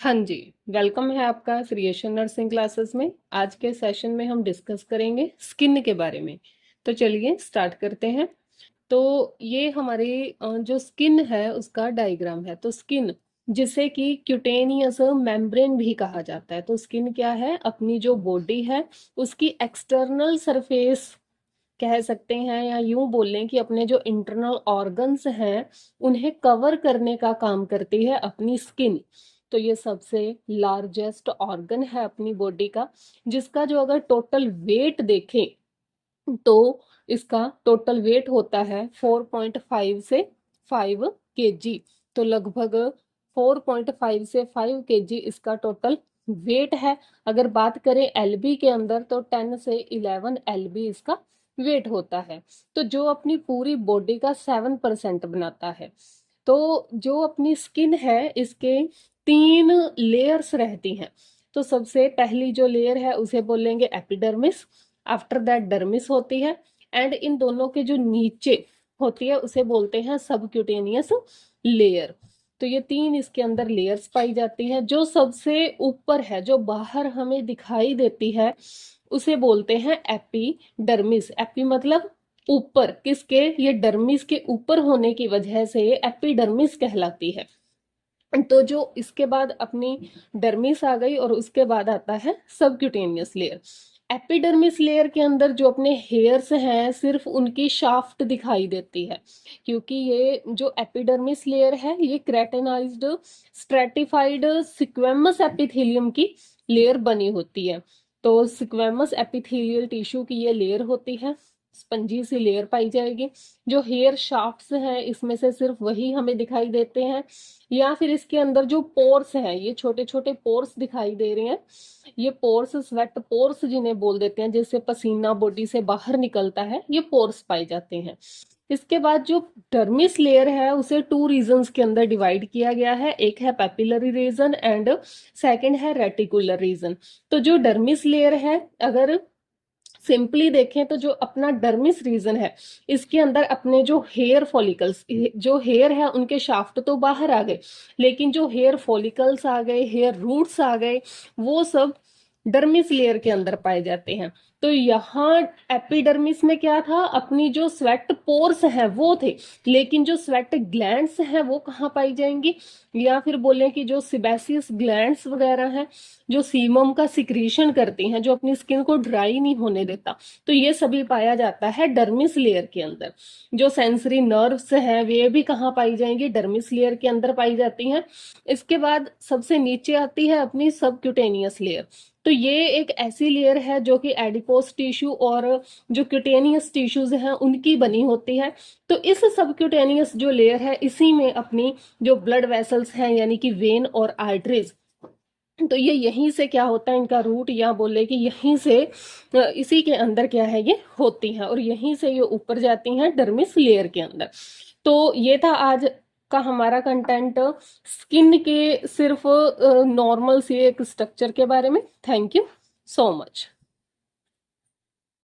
हाँ जी, वेलकम है आपका क्रिएशन नर्सिंग क्लासेस में। आज के सेशन में हम डिस्कस करेंगे स्किन के बारे में। तो चलिए स्टार्ट करते हैं। तो ये हमारी जो स्किन है उसका डायग्राम है। तो स्किन, जिसे कि क्यूटेनियस मेम्ब्रेन भी कहा जाता है। तो स्किन क्या है? अपनी जो बॉडी है उसकी एक्सटर्नल सरफेस कह सकते हैं, या यूं बोल लें कि अपने जो इंटरनल ऑर्गन्स हैं उन्हें कवर करने का काम करती है अपनी स्किन। तो ये सबसे लार्जेस्ट ऑर्गन है अपनी बॉडी का, जिसका जो अगर टोटल वेट देखें तो इसका टोटल वेट होता है 4.5 से 5 केजी। तो लगभग 4.5 से 5 केजी इसका टोटल वेट है। अगर बात करें एलबी के अंदर तो 10 से 11 एलबी इसका वेट होता है। तो जो अपनी पूरी बॉडी का 7% बनाता है। तो जो अपनी स्किन है इसके 3 लेयर्स रहती हैं। तो सबसे पहली जो लेयर है उसे बोलेंगे एपिडर्मिस। आफ्टर दैट डर्मिस होती है, एंड इन दोनों के जो नीचे होती है उसे बोलते हैं सबक्यूटेनियस लेयर। तो ये 3 इसके अंदर लेयर्स पाई जाती हैं। जो सबसे ऊपर है, जो बाहर हमें दिखाई देती है, उसे बोलते हैं एपिडर्मिस। एपी मतलब ऊपर, किसके? ये डर्मिस के ऊपर होने की वजह से ये एपिडर्मिस कहलाती है। तो जो इसके बाद अपनी डर्मिस आ गई और उसके बाद आता है सबक्यूटेनियस लेयर। एपिडर्मिस लेयर के अंदर जो अपने हेयर्स हैं सिर्फ उनकी शाफ्ट दिखाई देती है, क्योंकि ये जो एपिडर्मिस लेयर है ये क्रेटेनाइज्ड स्ट्रेटिफाइड सिक्वेमस एपिथेलियम की लेयर बनी होती है। तो सिक्वेमस एपिथेलियल टिश्यू की ये लेयर होती है, स्पंजी सी लेयर पाई जाएगी। जो हेयर शाफ्ट्स हैं इसमें से सिर्फ वही हमें दिखाई देते हैं, या फिर इसके अंदर जो पोर्स हैं, ये छोटे छोटे पोर्स दिखाई दे रहे हैं। ये पोर्स स्वेट पोर्स जिन्हें बोल देते हैं, जिससे पसीना बॉडी से बाहर निकलता है, ये पोर्स पाए जाते हैं। इसके बाद जो डर्मिस लेयर है उसे 2 रीजन्स के अंदर डिवाइड किया गया है। एक है पेपिलरी रीजन एंड सेकंड है रेटिकुलर रीजन। तो जो डर्मिस लेयर है, अगर सिंपली देखें तो जो अपना डर्मिस रीजन है इसके अंदर अपने जो हेयर फॉलिकल्स, जो हेयर है उनके शाफ्ट तो बाहर आ गए, लेकिन जो हेयर फॉलिकल्स आ गए, हेयर रूट्स आ गए, वो सब डर्मिस लेयर के अंदर पाए जाते हैं। तो यहाँ एपिडर्मिस में क्या था? अपनी जो स्वेट पोर्स है वो थे, लेकिन जो स्वेट ग्लैंड्स हैं वो कहाँ पाई जाएंगी? या फिर बोलें कि जो सिबेसियस ग्लैंड्स वगैरह हैं, जो सीमम का सिक्रीशन करती हैं, जो अपनी स्किन को ड्राई नहीं होने देता, तो ये सभी पाया जाता है डर्मिस लेयर के अंदर। जो सेंसरी नर्व्स हैं वे भी कहाँ पाई जाएंगी? डर्मिस लेयर के अंदर पाई जाती हैं। इसके बाद सबसे नीचे आती है अपनी सबक्यूटेनियस लेयर। तो ये एक ऐसी लेयर है जो कि एडिपोस टिश्यू और जो क्यूटेनियस टिश्यूज हैं उनकी बनी होती है। तो इस सबक्यूटेनियस जो लेयर है इसी में अपनी जो ब्लड वेसल्स हैं, यानी कि वेन और आर्टरीज, तो ये यहीं से क्या होता है, इनका रूट, या बोले कि यहीं से इसी के अंदर क्या है ये होती हैं, और यहीं से ये ऊपर जाती हैं डर्मिस लेयर के अंदर। तो ये था आज का हमारा कंटेंट स्किन के सिर्फ नॉर्मल से एक स्ट्रक्चर के बारे में। Thank you so much.